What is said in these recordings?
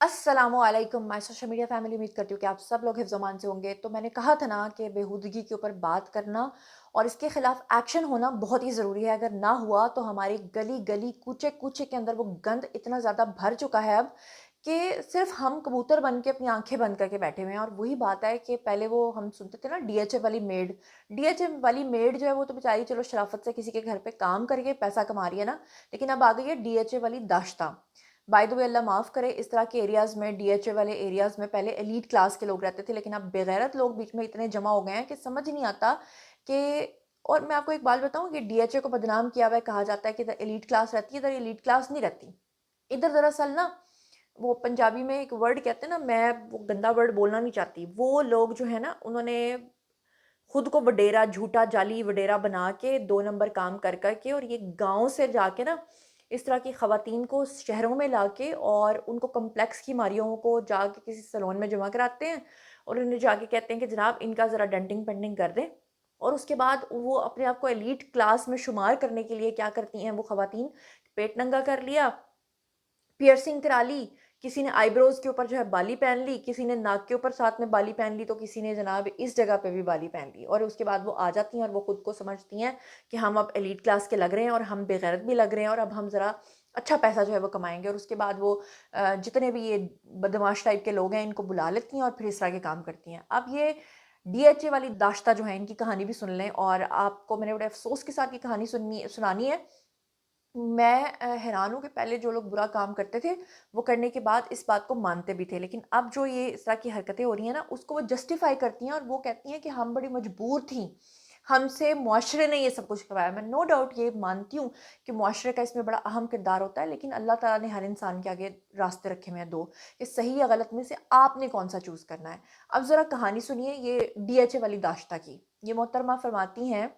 अस्सलामु अलैकुम my social media family. उम्मीद करती हूँ कि आप सब लोग हिफ्ज़ अमान से होंगे। तो मैंने कहा था ना कि बेहूदगी के ऊपर बात करना और इसके खिलाफ एक्शन होना बहुत ही ज़रूरी है। अगर ना हुआ तो हमारी गली गली कूचे कूचे के अंदर वो गंद इतना ज़्यादा भर चुका है अब कि सिर्फ हम कबूतर बन के अपनी आंखें बंद करके बैठे हुए हैं। और वही बात है कि पहले वो हम सुनते थे ना, डीएचए वाली मेड। डीएचए वाली मेड जो है वो तो बेचारी चलो शराफत से किसी के घर पे काम करके पैसा कमा रही है ना, लेकिन अब आ गई है डीएचए वाली दाश्ता। बाय द वे अल्लाह माफ़ करे, इस तरह के एरियाज़ में, डीएचए वाले एरियाज़ में पहले एलीट क्लास के लोग रहते थे, लेकिन अब बेगैरत लोग बीच में इतने जमा हो गए हैं कि समझ ही नहीं आता कि। और मैं आपको एक बात बताऊं कि डीएचए को बदनाम किया हुआ है, कहा जाता है कि इधर एलीट क्लास रहती है, इधर एलीट क्लास नहीं रहती। इधर दरअसल ना, वो पंजाबी में एक वर्ड कहते हैं ना, मैं वो गंदा वर्ड बोलना नहीं चाहती, वो लोग जो है ना उन्होंने खुद को वडेरा, झूठा जाली वडेरा बना के 2 नंबर काम कर कर के, और ये गाँव से जाके ना इस तरह की ख़वातीन को शहरों में लाके और उनको कॉम्प्लेक्स की बीमारियों को जाके किसी सैलून में जमा कराते हैं और उन्हें जाके कहते हैं कि जनाब इनका ज़रा डेंटिंग पेंटिंग कर दें। और उसके बाद वो अपने आप को एलीट क्लास में शुमार करने के लिए क्या करती हैं वो ख़वातीन, पेट नंगा कर लिया, पियर्सिंग करा ली, किसी ने आईब्रोज़ के ऊपर जो है बाली पहन ली, किसी ने नाक के ऊपर साथ में बाली पहन ली, तो किसी ने जनाब इस जगह पे भी बाली पहन ली। और उसके बाद वो आ जाती हैं और वो खुद को समझती हैं कि हम अब एलीट क्लास के लग रहे हैं और हम बेगैरत भी लग रहे हैं और अब हम ज़रा अच्छा पैसा जो है वो कमाएँगे। और उसके बाद वो जितने भी ये बदमाश टाइप के लोग हैं इनको बुला लेती हैं और फिर इस तरह के काम करती हैं। अब ये डीएचए वाली दाश्ता जो है, इनकी कहानी भी सुन लें और आपको मैंने बड़े अफ़सोस के साथ ये कहानी सुनानी है। मैं हैरान हूँ कि पहले जो लोग बुरा काम करते थे, वो करने के बाद इस बात को मानते भी थे। लेकिन अब जो ये इस तरह की हरकतें हो रही हैं ना, उसको वो जस्टिफ़ाई करती हैं और वो कहती हैं कि हम बड़ी मजबूर थीं, हमसे मुआशरे ने ये सब कुछ करवाया। मैं नो डाउट ये मानती हूँ कि मुआशरे का इसमें बड़ा अहम किरदार होता है, लेकिन अल्लाह ताला ने हर इंसान के आगे रास्ते रखे हुए हैं 2, कि सही या गलत में से आपने कौन-सा चूज़ करना है। अब ज़रा कहानी सुनिए ये डीएचए वाली दाश्ता की। ये मोहतरमा फरमाती हैं,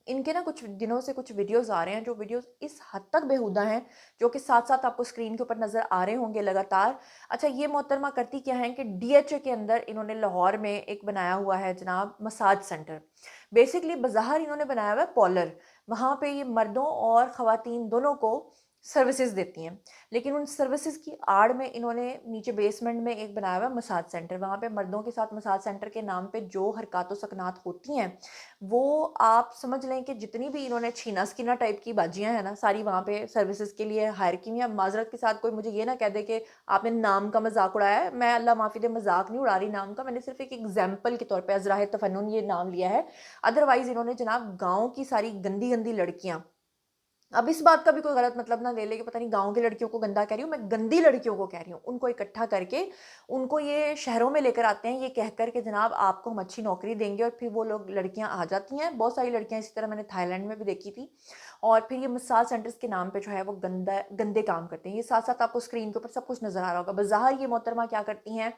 इनके ना कुछ दिनों से कुछ वीडियोस आ रहे हैं, जो वीडियोस इस हद तक बेहुदा हैं, जो कि साथ-साथ आपको स्क्रीन के ऊपर नज़र आ रहे होंगे लगातार। अच्छा, ये मोहतरमा करती क्या हैं कि डीएचए के अंदर इन्होंने लाहौर में एक बनाया हुआ है जनाब मसाज सेंटर। बेसिकली बज़ाहिर इन्होंने बनाया हुआ है पार्लर। वहाँ पे ये मर्दों और ख़वातीन दोनों को सर्विसेज़ देती हैं। लेकिन उन सर्विसेज़ की आड़ में इन्होंने नीचे बेसमेंट में एक बनाया हुआ है मसाज सेंटर। वहाँ पे मर्दों के साथ मसाज सेंटर के नाम पे जो हरकत व सकनात होती हैं, वो आप समझ लें कि जितनी भी इन्होंने छीना-स्कीना टाइप की बाजियाँ हैं ना, सारी वहाँ पे सर्विसेज़ के लिए हायर की हुई हैं। अब माज़रत के साथ कोई मुझे ये ना कह दे कि आपने नाम का मज़ाक उड़ाया है। मैं अल्लाह माफ़ी दे मज़ाक नहीं उड़ा रही नाम का, मैंने सिर्फ़ एक एग्ज़ाम्पल के तौर पे अज़राए तफ़न्नुन ये नाम लिया है। अदरवाइज़ इन्होंने जनाब गाँव की सारी गंदी-गंदी लड़कियाँ, अब इस बात का भी कोई गलत मतलब ना ले ले कि पता नहीं गाँव की लड़कियों को गंदा कह रही हूँ, मैं गंदी लड़कियों को कह रही हूँ। उनको इकट्ठा करके उनको ये शहरों में लेकर आते हैं, ये कहकर के जनाब आपको हम अच्छी नौकरी देंगे, और फिर वो लोग लड़कियाँ आ जाती हैं। बहुत सारी लड़कियाँ इसी तरह मैंने थाईलैंड में भी देखी थी। और फिर ये मसाज सेंटर्स के नाम पे जो है वो गंदे काम करते हैं। ये साथ-साथ आपको स्क्रीन के ऊपर सब कुछ नज़र आ रहा होगा। बज़ाहिर ये मोहतरमा क्या करती हैं,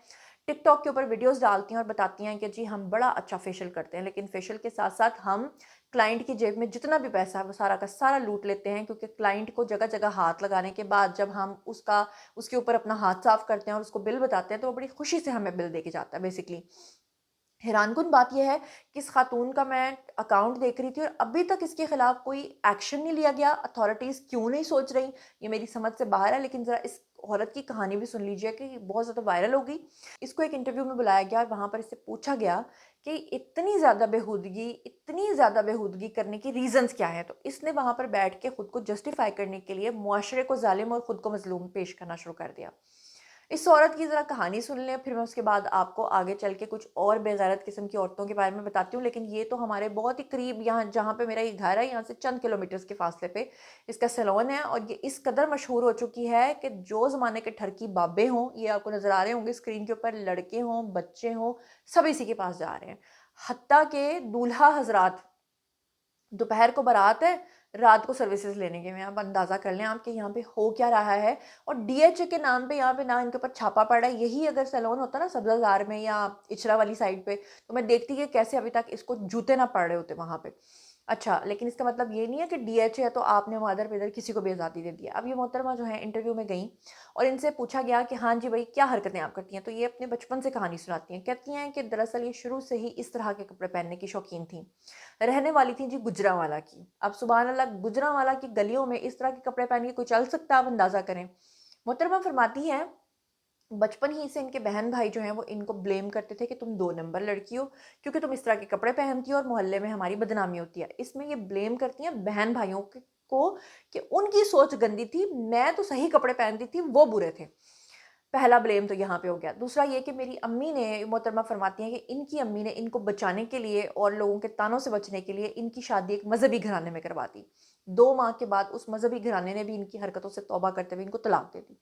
टिकटॉक के ऊपर वीडियोज़ डालती हैं और बताती हैं कि जी हम बड़ा अच्छा फेशियल करते हैं, लेकिन फेशियल के साथ-साथ हम क्लाइंट की जेब में जितना भी पैसा है वो सारा का सारा लूट लेते हैं, क्योंकि क्लाइंट को जगह-जगह हाथ लगाने के बाद जब हम उसके ऊपर अपना हाथ साफ करते हैं और उसको बिल बताते हैं, तो वो बड़ी खुशी से हमें बिल दे के जाता है बेसिकली। हैरानकुन बात ये है कि इस खातून का मैं अकाउंट देख रही थी और अभी तक इसके खिलाफ कोई एक्शन नहीं लिया गया। अथॉरिटीज़ क्यों नहीं सोच रही, ये मेरी समझ से बाहर है। लेकिन ज़रा इस औरत की कहानी भी सुन लीजिए कि बहुत ज़्यादा वायरल हो गई। इसको एक इंटरव्यू में बुलाया गया और वहाँ पर इससे पूछा गया कि इतनी ज़्यादा बेहूदगी करने की रीज़न्स क्या हैं? तो इसने वहाँ पर बैठ के खुद को जस्टिफ़ाई करने के लिए मुआशरे को ज़ालिम और खुद को मज़लूम पेश करना शुरू कर दिया। इस औरत की ज़रा कहानी सुन लें, फिर मैं उसके बाद आपको आगे चल के कुछ और बेगैरत किस्म की औरतों के बारे में बताती हूँ। लेकिन ये तो हमारे बहुत ही करीब, यहाँ जहाँ पे मेरा ये घर है, यहाँ से चंद किलोमीटर्स के फासले पे इसका सैलून है। और ये इस कदर मशहूर हो चुकी है कि जो ज़माने के ठरकी बाबे हों, ये आपको नज़र आ रहे होंगे स्क्रीन के ऊपर, लड़के हों, बच्चे हों, सब इसी के पास जा रहे हैं। हत्ता के दूल्हा हज़रात, दोपहर को बारात है, रात को सर्विसेज़ लेने गए हुए हैं। आप अंदाज़ा कर लें आप कि यहाँ पे हो क्या रहा है। और डीएचए के नाम पे यहाँ पे ना इनके ऊपर छापा पड़ा है। यही अगर सैलून होता ना सब्ज़ाज़ार में या इचरा वाली साइड पे, तो मैं देखती कि कैसे अभी तक इसको जूते ना पड़ रहे होते वहाँ पे। अच्छा, लेकिन इसका मतलब ये नहीं है कि डीएचए है तो आपने मादर-पिदर किसी को भी आज़ादी दे दी है। अब ये मोहतरमा जो है इंटरव्यू में गईं और इनसे पूछा गया कि हाँ जी, भई क्या हरकतें आप करती हैं? तो ये अपने बचपन से कहानी सुनाती हैं। कहती हैं कि दरअसल ये शुरू से ही इस तरह के कपड़े पहनने की शौकीन थीं। रहने वाली थी जी गुजरांवाला की। अब सुबहान अल्लाह, गुजरांवाला की गलियों में इस तरह के कपड़े पहन के कोई चल सकता है? आप अंदाज़ा करें। मोहतरमा फरमाती हैं बचपन ही से इनके बहन भाई जो हैं वो इनको ब्लेम करते थे कि तुम 2 नंबर लड़की हो, क्योंकि तुम इस तरह के कपड़े पहनती हो और मोहल्ले में हमारी बदनामी होती है। इसमें ये ब्लेम करती हैं बहन भाइयों को कि उनकी सोच गंदी थी, मैं तो सही कपड़े पहनती थी, वो बुरे थे। पहला ब्लेम तो यहाँ पे हो गया। दूसरा ये कि मेरी अम्मी ने, मोहतरमा फरमाती हैं कि इनकी अम्मी ने इनको बचाने के लिए और लोगों के तानों से बचने के लिए इनकी शादी एक मज़हबी घराने में करवा दी। 2 माह के बाद उस मज़हबी घराने ने भी इनकी हरकतों से तौबा करते हुए इनको तलाक दे दी।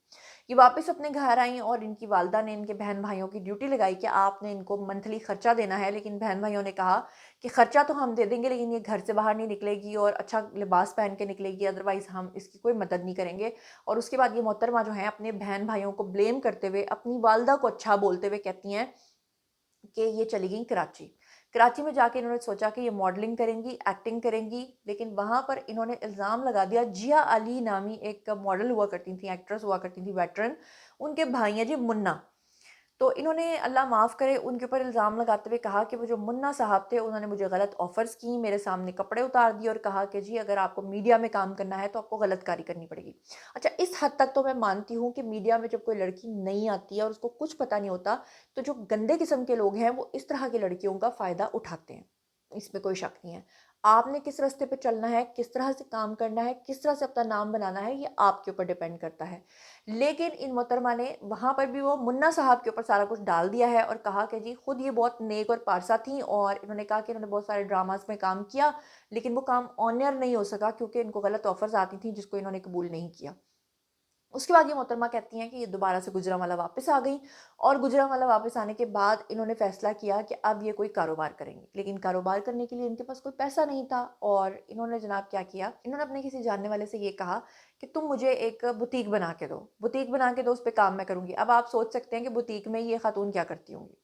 ये वापस अपने घर आई और इनकी वालिदा ने इनके बहन भाइयों की ड्यूटी लगाई कि आपने इनको मंथली खर्चा देना है, लेकिन बहन भाइयों ने कहा कि खर्चा तो हम दे देंगे, लेकिन ये घर से बाहर नहीं निकलेगी और अच्छा लिबास पहन के निकलेगी, अदरवाइज़ हम इसकी कोई मदद नहीं करेंगे। और उसके बाद ये मोहतरमा जो हैं अपने बहन भाइयों को ब्लेम करते हुए, अपनी वालिदा को अच्छा बोलते हुए कहती हैं कि ये चली गई कराची। कराची में जाके इन्होंने सोचा कि ये मॉडलिंग करेंगी, एक्टिंग करेंगी, लेकिन वहाँ पर इन्होंने इल्ज़ाम लगा दिया। जिया अली नामी एक मॉडल हुआ करती थी, एक्ट्रेस हुआ करती थी, वेटरन, उनके भाई हैं जी मुन्ना। तो इन्होंने, अल्लाह माफ़ करे, उनके ऊपर इल्ज़ाम लगाते हुए कहा कि वो जो मुन्ना साहब थे उन्होंने मुझे गलत ऑफ़र्स की, मेरे सामने कपड़े उतार दिए और कहा कि जी अगर आपको मीडिया में काम करना है तो आपको गलतकारी करनी पड़ेगी। अच्छा, इस हद तक तो मैं मानती हूँ कि मीडिया में जब कोई लड़की नई आती है और उसको कुछ पता नहीं होता, तो जो गंदे किस्म के लोग हैं वो इस तरह की लड़कियों का फ़ायदा उठाते हैं। इसमें कोई शक नहीं है। आपने किस रास्ते पे चलना है, किस तरह से काम करना है, किस तरह से अपना नाम बनाना है, ये आपके ऊपर डिपेंड करता है। लेकिन इन मोहतरमा ने वहाँ पर भी वो मुन्ना साहब के ऊपर सारा कुछ डाल दिया है और कहा कि जी खुद ये बहुत नेक और पारसा थीं, और इन्होंने कहा कि इन्होंने बहुत सारे ड्रामास में काम किया, लेकिन वो काम ऑन एयर नहीं हो सका क्योंकि इनको गलत ऑफर्स आती थी जिसको इन्होंने कबूल नहीं किया। उसके बाद ये मोहतरमा कहती हैं कि ये दोबारा से गुजरांवाला वापस आ गई, और गुजरांवाला वापस आने के बाद इन्होंने फ़ैसला किया कि अब ये कोई कारोबार करेंगी, लेकिन कारोबार करने के लिए इनके पास कोई पैसा नहीं था। और इन्होंने जनाब क्या किया, इन्होंने अपने किसी जानने वाले से ये कहा कि तुम मुझे एक बुटीक बना के दो, बुटीक बना के दो, उस पर काम मैं करूँगी। अब आप सोच सकते हैं कि बुटीक में ये खातून क्या करती होंगी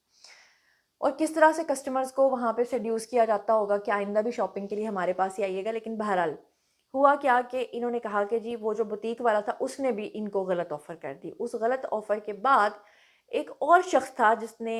और किस तरह से कस्टमर्स को वहाँ पे सेड्यूस किया जाता होगा कि आइंदा भी शॉपिंग के लिए हमारे पास ही आइएगा। लेकिन बहरहाल हुआ क्या कि इन्होंने कहा कि जी वो जो बुटीक वाला था उसने भी इनको गलत ऑफ़र कर दी। उस गलत ऑफ़र के बाद एक और शख्स था जिसने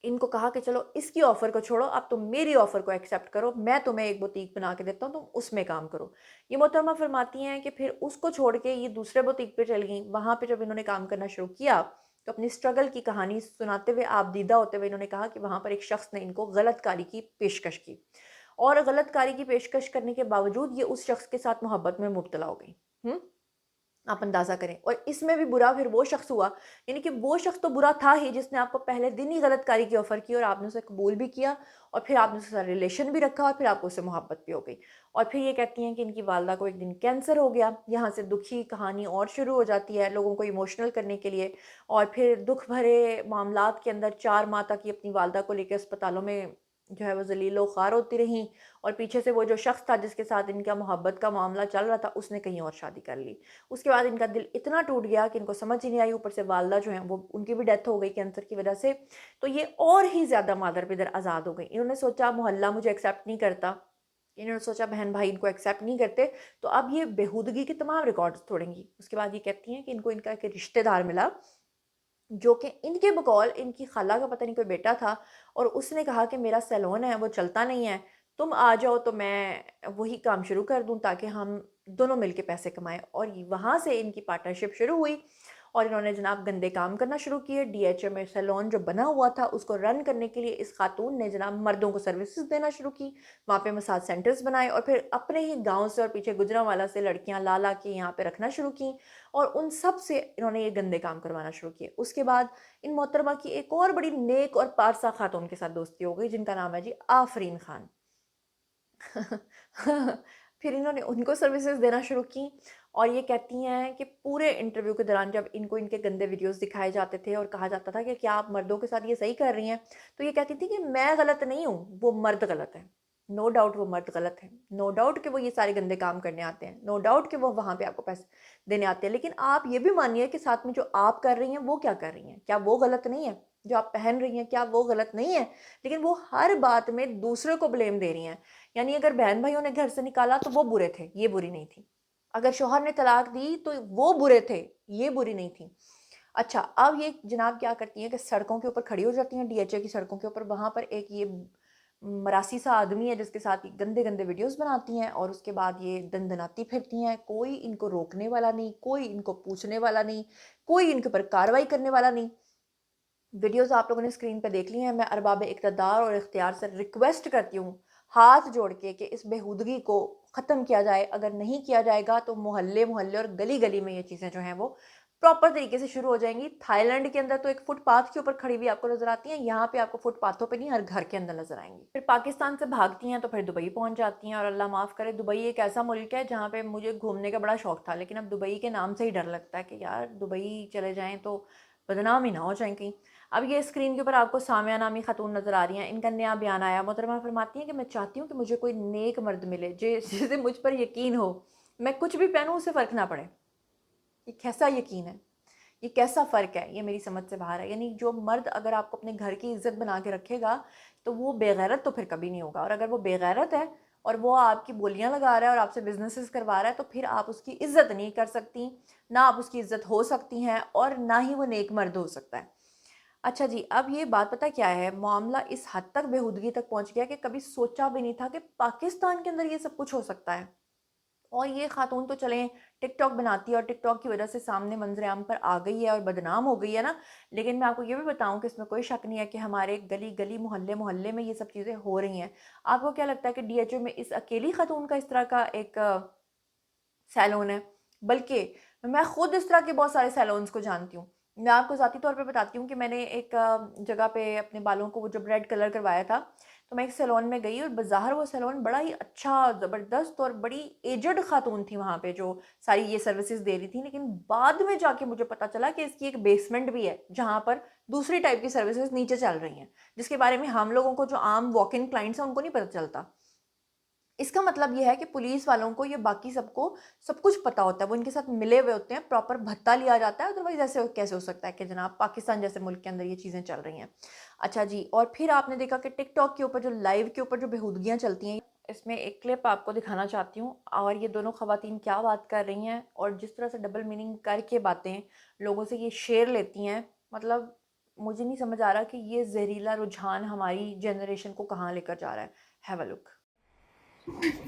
इनको कहा कि चलो इसकी ऑफ़र को छोड़ो, अब तुम मेरी ऑफ़र को एक्सेप्ट करो, मैं तुम्हें एक बुटीक बना के देता हूँ, तुम उसमें काम करो। ये मोहतरमा फरमाती हैं कि फिर उसको छोड़ के ये दूसरे बुटीक पे चली गईं। वहाँ पे जब इन्होंने काम करना शुरू किया तो अपनी स्ट्रगल की कहानी सुनाते हुए, आप दीदा होते हुए, इन्होंने कहा कि वहाँ पर एक शख्स ने इनको गलतकारी की पेशकश की, और गलतकारी की पेशकश करने के बावजूद ये उस शख्स के साथ मोहब्बत में मुब्तला हो गई। हुँ? आप अंदाज़ा करें। और इसमें भी बुरा फिर वो शख्स हुआ, यानी कि वो शख्स तो बुरा था ही जिसने आपको पहले दिन ही गलतकारी की ऑफ़र की और आपने उसे कबूल भी किया, और फिर आपने उसके साथ रिलेशन भी रखा और फिर आपको उससे मोहब्बत भी हो गई। और फिर ये कहती हैं कि इनकी वालिदा को एक दिन कैंसर हो गया। यहाँ से दुखी कहानी और शुरू हो जाती है लोगों को इमोशनल करने के लिए, और फिर दुःख भरे मामलात के अंदर 4 माह तक ये अपनी वालिदा को लेके अस्पतालों में जो है वो ज़लील-ओ-ख़ार होती रहीं, और पीछे से वो जो शख्स था जिसके साथ इनका मोहब्बत का मामला चल रहा था उसने कहीं और शादी कर ली। उसके बाद इनका दिल इतना टूट गया कि इनको समझ ही नहीं आई, ऊपर से वालिदा जो हैं वो, उनकी भी डेथ हो गई कैंसर की वजह से। तो ये और ही ज़्यादा मादर-पिदर आज़ाद हो गई। इन्होंने सोचा मोहल्ला मुझे एक्सेप्ट नहीं करता, इन्होंने सोचा बहन-भाई इनको एक्सेप्ट नहीं करते, तो अब ये बेहूदगी के तमाम रिकॉर्ड्स तोड़ेंगी। उसके बाद ये कहती हैं कि इनको इनका एक रिश्तेदार मिला, जो कि इनके बकौल इनकी खाला का पता नहीं कोई बेटा था, और उसने कहा कि मेरा सैलून है वो चलता नहीं है, तुम आ जाओ तो मैं वही काम शुरू कर दूं ताकि हम दोनों मिलके पैसे कमाएं। और वहाँ से इनकी पार्टनरशिप शुरू हुई और इन्होंने जनाब गंदे काम करना शुरू किए। डीएचए में सैलून जो बना हुआ था उसको रन करने के लिए इस खातून ने जनाब मर्दों को सर्विसेज देना शुरू की, वहाँ पे मसाज सेंटर्स बनाए, और फिर अपने ही गांव से और पीछे गुजरांवाला से लड़कियां ला ला के यहाँ पे रखना शुरू की, और उन सब से इन्होंने ये गंदे काम करवाना शुरू किए। उसके बाद इन मोहतरमा की एक और बड़ी नेक और पारसा खातून के साथ दोस्ती हो गई जिनका नाम है जी आफरीन खान। फिर इन्होंने उनको सर्विसेज देना शुरू की, और ये कहती हैं कि पूरे इंटरव्यू के दौरान जब इनको इनके गंदे वीडियोस दिखाए जाते थे और कहा जाता था कि क्या आप मर्दों के साथ ये सही कर रही हैं, तो ये कहती थी कि मैं गलत नहीं हूँ, वो मर्द गलत है। नो डाउट वो मर्द गलत है, नो डाउट कि वो ये सारे गंदे काम करने आते हैं, नो डाउट कि वो वहाँ पे आपको पैसे देने आते हैं, लेकिन आप ये भी मानिए कि साथ में जो आप कर रही हैं वो क्या कर रही हैं, क्या वो गलत नहीं है? जो आप पहन रही हैं क्या वो गलत नहीं है? लेकिन वो हर बात में दूसरे को ब्लेम दे रही हैं। यानी अगर बहन भाइयों ने घर से निकाला तो वो बुरे थे, ये बुरी नहीं थी। अगर शौहर ने तलाक दी तो वो बुरे थे, ये बुरी नहीं थी। अच्छा, अब ये जनाब क्या करती हैं कि सड़कों के ऊपर खड़ी हो जाती हैं, डीएचए की सड़कों के ऊपर, वहाँ पर एक ये मरासी सा आदमी है जिसके साथ ये गंदे गंदे वीडियोस बनाती हैं और उसके बाद ये दंदनाती फिरती हैं। कोई इनको रोकने वाला नहीं, कोई इनको पूछने वाला नहीं, कोई इनके ऊपर कार्रवाई करने वाला नहीं। वीडियोस आप लोगों ने स्क्रीन पे देख ली हैं। मैं अरबाब इक़्तिदार और इख्तियार से रिक्वेस्ट करती हूँ हाथ जोड़ के कि इस बेहूदगी को ख़त्म किया जाए। अगर नहीं किया जाएगा तो मोहल्ले मोहल्ले और गली गली में ये चीज़ें जो हैं वो प्रॉपर तरीके से शुरू हो जाएंगी। थाईलैंड के अंदर तो एक फुटपाथ के ऊपर खड़ी हुई आपको नजर आती हैं, यहाँ पे आपको फुटपाथों पे नहीं, हर घर के अंदर नजर आएंगी। फिर पाकिस्तान से भागती हैं तो फिर दुबई पहुंच जाती हैं। और अल्लाह माफ़ करे, दुबई एक ऐसा मुल्क है जहाँ पे मुझे घूमने का बड़ा शौक था, लेकिन अब दुबई के नाम से ही डर लगता है कि यार दुबई चले जाएं तो बदनाम ही ना हो जाए कहीं। अब ये स्क्रीन के ऊपर आपको सामिया नामी खातून नज़र आ रही हैं। इनका नया बयान आया। मोहतरमा फरमाती हैं कि मैं चाहती हूँ कि मुझे कोई नेक मर्द मिले जिसे मुझ पर यकीन हो, मैं कुछ भी पहनूँ उसे फ़र्क ना पड़े। ये कैसा यकीन है, ये कैसा फ़र्क है, ये मेरी समझ से बाहर है। यानी जो मर्द अगर आपको अपने घर की इज्जत बना के रखेगा तो वो बेगैरत तो फिर कभी नहीं होगा। और अगर वो बेगैरत है और वो आपकी बोलियां लगा रहा है और आपसे बिजनेसेस करवा रहा है तो फिर आप उसकी इज्जत नहीं कर सकती, ना आप उसकी इज्जत हो सकती हैं और ना ही वो नेक मर्द हो सकता है। अच्छा जी, अब ये बात पता क्या है, मामला इस हद तक बेहूदगी तक पहुंच गया कि कभी सोचा भी नहीं था कि पाकिस्तान के अंदर ये सब कुछ हो सकता है। और ये खातून तो चलें टिकटॉक बनाती है और टिकटॉक की वजह से सामने मंजर-ए-आम पर आ गई है और बदनाम हो गई है ना। लेकिन मैं आपको ये भी बताऊं कि इसमें कोई शक नहीं है कि हमारे गली गली मोहल्ले मोहल्ले में ये सब चीज़ें हो रही हैं। आपको क्या लगता है कि डीएचओ में इस अकेली खातून का इस तरह का एक सैलून है? बल्कि मैं खुद इस तरह के बहुत सारे सैलून्स को जानती हूँ। मैं आपको ज़ाती तौर पे बताती हूँ कि मैंने एक जगह पे अपने बालों को वो जब रेड कलर करवाया था, तो मैं एक सैलून में गई और बज़ाहिर वो सैलून बड़ा ही अच्छा, ज़बरदस्त और बड़ी एज्ड खातून थी वहाँ पे जो सारी ये सर्विसेज़ दे रही थी। लेकिन बाद में जाके मुझे पता चला कि इसकी एक बेसमेंट भी है, जहाँ पर दूसरी टाइप की सर्विसेज़ नीचे चल रही हैं, जिसके बारे में हम लोगों को जो आम वॉक इन क्लाइंट्स हैं उनको नहीं पता चलता। इसका मतलब ये है कि पुलिस वालों को ये बाकी सबको सब कुछ पता होता है, वो इनके साथ मिले हुए होते हैं, प्रॉपर भत्ता लिया जाता है। अदरवाइज ऐसे कैसे हो सकता है कि जनाब पाकिस्तान जैसे मुल्क के अंदर ये चीज़ें चल रही हैं। अच्छा जी, और फिर आपने देखा कि टिकटॉक के ऊपर जो लाइव के ऊपर जो बेहूदगियाँ चलती हैं, इसमें एक क्लिप आपको दिखाना चाहती हूँ और ये दोनों खवातीन क्या बात कर रही हैं और जिस तरह से डबल मीनिंग करके बातें लोगों से ये शेयर लेती हैं, मतलब मुझे नहीं समझ आ रहा कि ये जहरीला रुझान हमारी जनरेशन को कहाँ लेकर जा रहा है। Have a look.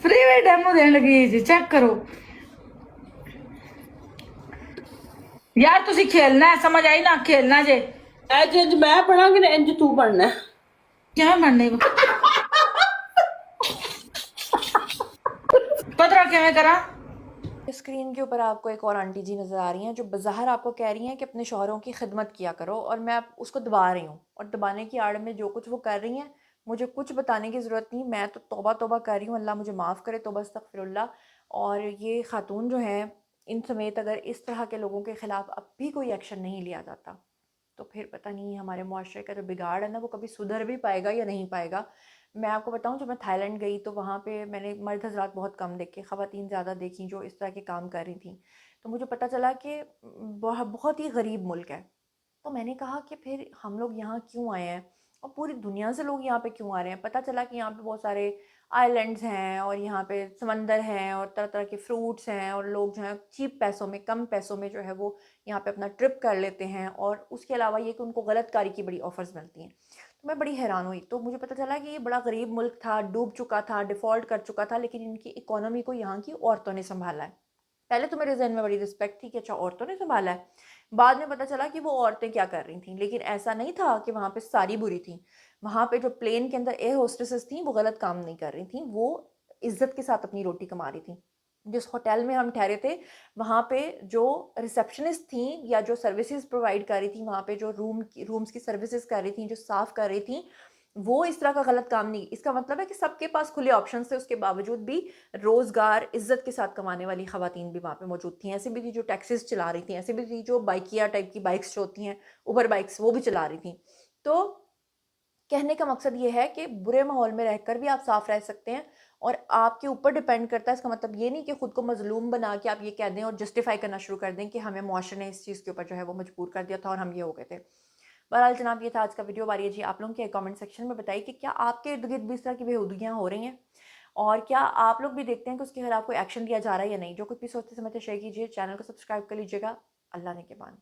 फ्री में डेमो देने लगी जी, चेक करो यार। तुसी खेलना है, समझ आई ना, खेलना जे इंज मैं पढ़ांगी ना इंज तू पढ़ना है। क्या बनने पता क्या करा। स्क्रीन के ऊपर आपको एक और आंटी जी नज़र आ रही हैं जो बज़ाहिर आपको कह रही हैं कि अपने शौहरों की खिदमत किया करो, और मैं उसको दबा रही हूँ और दबाने की आड़ में जो कुछ वो कर रही हैं मुझे कुछ बताने की ज़रूरत नहीं। मैं तो तौबा तौबा कर रही हूँ, अल्लाह मुझे माफ़ करे, तौबा अस्तगफिरुल्लाह। और ये खातून जो हैं, इन समेत अगर इस तरह के लोगों के ख़िलाफ़ अब भी कोई एक्शन नहीं लिया जाता तो फिर पता नहीं हमारे मुआशरे का जो बिगाड़ है ना वो कभी सुधर भी पाएगा या नहीं पाएगा। मैं आपको बताऊँ, जब मैं थाईलैंड गई तो वहाँ पे मैंने मर्द हज़रात बहुत कम देखे, ख़वातीन ज़्यादा देखी जो इस तरह के काम कर रही थी। तो मुझे पता चला कि बहुत ही गरीब मुल्क है। तो मैंने कहा कि फिर हम लोग यहाँ क्यों आए हैं और पूरी दुनिया से लोग यहाँ पे क्यों आ रहे हैं। पता चला कि यहाँ पे बहुत सारे आइलैंड्स हैं और यहाँ पे समंदर हैं और तरह तरह के फ्रूट्स हैं और लोग जो हैं चीप पैसों में, कम पैसों में जो है वो यहाँ पे अपना ट्रिप कर लेते हैं। और उसके अलावा ये कि उनको गलत कारी की बड़ी ऑफर्स मिलती हैं। तो मैं बड़ी हैरान हुई, तो मुझे पता चला कि ये बड़ा गरीब मुल्क था, डूब चुका था, डिफ़ॉल्ट कर चुका था, लेकिन इनकी इकोनॉमी को यहाँ की औरतों ने संभाला है। पहले तो मेरे ज़हन में बड़ी रिस्पेक्ट थी कि अच्छा औरतों ने संभाला है। बाद में पता चला कि वो औरतें क्या कर रही थीं, लेकिन ऐसा नहीं था कि वहाँ पे सारी बुरी थीं। वहाँ पे जो प्लेन के अंदर एयर होस्टेसेस थीं वो गलत काम नहीं कर रही थीं, वो इज़्ज़त के साथ अपनी रोटी कमा रही थीं। जिस होटल में हम ठहरे थे वहाँ पे जो रिसेप्शनिस्ट थीं या जो सर्विसेज प्रोवाइड कर रही थीं, वहाँ पे जो रूम्स की सर्विसेज कर रही थीं, जो साफ़ कर रही थीं, वो इस तरह का गलत काम नहीं। इसका मतलब है कि सबके पास खुले ऑप्शन थे, उसके बावजूद भी रोज़गार इज़्ज़त के साथ कमाने वाली ख़वातीन भी वहाँ पे मौजूद थीं। ऐसी भी थी जो टैक्सीज़ चला रही थीं, ऐसी भी थी जो बाइकिया टाइप की बाइक्स जो होती हैं, उबर बाइक्स, वो भी चला रही थीं। तो कहने का मकसद ये है कि बुरे माहौल में रहकर भी आप साफ़ रह सकते हैं और आपके ऊपर डिपेंड करता है। इसका मतलब ये नहीं कि खुद को मज़लूम बना के आप ये कह दें और जस्टिफ़ाई करना शुरू कर दें कि हमें मुआशरे ने इस चीज़ के ऊपर जो है वो मजबूर कर दिया था और हम ये हो गए थे। बहरहाल जनाब, ये था आज का वीडियो। बारी है जी आप लोगों के कमेंट सेक्शन में बताइए कि क्या आपके इर्द-गिर्द भी इस तरह की बेहूदगियाँ हो रही हैं? और क्या आप लोग भी देखते हैं कि उसके खिलाफ कोई एक्शन लिया जा रहा है या नहीं? जो कुछ भी सोचते समझते शेयर कीजिए, चैनल को सब्सक्राइब कर लीजिएगा। अल्लाह ने के बाद।